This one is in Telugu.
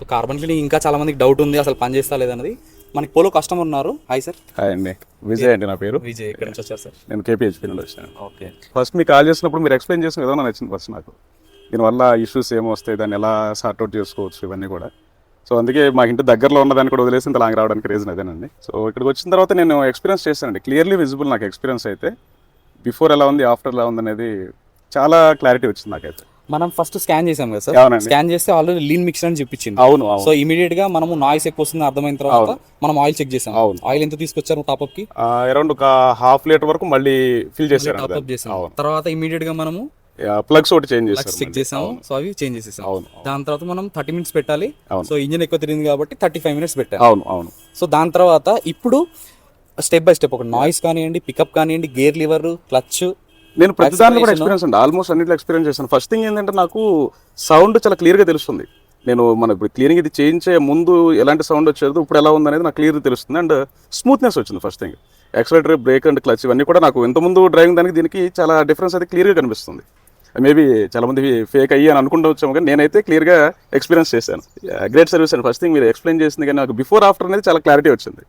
సో కార్బన్ క్లీనింగ్ ఇంకా చాలా మందికి డౌట్ ఉంది, అసలు పని చేస్తా లేదన్నది. మనకి పోలో కస్టమర్ ఉన్నారు. Hi sir. హాయ్ అండి, విజయ్ అండి నా పేరు. విజయ్, ఎక్కడి నుంచి వచ్చారు సార్? నేను కేపీహెచ్పీ నుండి వచ్చాను. ఓకే. ఫస్ట్ మీకు కాల్ చేసినప్పుడు మీరు ఎక్స్ప్లెయిన్ చేసిన విధానం నచ్చింది ఫస్ట్ నాకు. దీనివల్ల ఇష్యూస్ ఏమో వస్తాయి, దాన్ని ఎలా సార్ట్అవుట్ చేసుకోవచ్చు ఇవన్నీ కూడా. సో అందుకే మా ఇంటి దగ్గరలో ఉన్నదాన్ని కూడా వదిలేసి ఇంత లాంగ్ రావడానికి రీజన్ అదేనండి. సో ఇక్కడికి వచ్చిన తర్వాత నేను ఎక్స్పీరియన్స్ చేశానండి. క్లియర్లీ విజిబుల్ నాకు ఎక్స్పీరియన్స్ అయితే. బిఫోర్ ఎలా ఉంది, ఆఫ్టర్ ఎలా ఉంది అనేది చాలా క్లారిటీ వచ్చింది నాకైతే. మనం ఫస్ట్ స్కాన్ చేసాం కదా సార్. అవునండి. స్కాన్ చేస్తే ఆల్రెడీ లీన్ మిక్స్చర్ అని చూపించింది. అవును. సో ఇమీడియట్ గా మనము నాయిస్ ఎక్కువ వస్తుంది అర్థమైన తర్వాత మనం ఆయిల్ చెక్ చేసాం. అవును. ఆయిల్ ఎంత తీసుకొచ్చారు టాప్అప్ కి? అరౌండ్ ఒక హాఫ్ లీటర్ వరకు మళ్ళీ ఫిల్ చేశారు. టాప్అప్ చేసాం. తర్వాత ఇమీడియట్ గా మనము ప్లగ్స్ ఒకటి చేంజ్ చేశారు, చెక్ చేసాము. సో అవి చేంజ్ చేసేసాం. అవును. దాని తర్వాత మనం 30 minutes పెట్టాలి. అవును. సో ఇంజిన్ ఎక్కువ తిరిగింది కాబట్టి 35 minutes పెట్టాలి. అవును అవును. సో దాని తర్వాత ఇప్పుడు స్టెప్ బై స్టెప్ ఒక నాయిస్ కానివ్వండి, పికప్ కానివ్వండి, గేర్ లివర్, క్లచ్, నేను ప్రతి దాంట్లో కూడా ఎక్స్పీరియన్స్ అండి. ఆల్మోస్ట్ అన్నిట్లో ఎక్స్పీరియన్స్ చేశాను. ఫస్ట్ థింగ్ ఏంటంటే నాకు సౌండ్ చాలా క్లియర్గా తెలుస్తుంది. నేను మన ఇప్పుడు క్లీనింగ్ ఇది చేయించే ముందు ఎలాంటి సౌండ్ వచ్చేది, ఇప్పుడు ఎలా ఉందనేది నాకు క్లియర్గా తెలుస్తుంది. అండ్ స్మూత్నెస్ వచ్చింది first thing. Accelerator, break and clutch ఇవన్నీ కూడా నాకు ఇంతకుముందు డ్రైవింగ్ దానికి దీనికి చాలా డిఫరెన్స్ అయితే క్లియర్గా కనిపిస్తుంది. మేబీ చాలా మంది ఫేక్ అయ్యి అని అనుకుంటూ వచ్చాము, కానీ నేనైతే క్లియర్గా ఎక్స్పీరియన్స్ చేశాను. Great service and first thing మీరు ఎక్స్ప్లెయిన్ చేసింది, కానీ నాకు బిఫోర్ ఆఫ్టర్ అనేది చాలా క్లారిటీ వచ్చింది.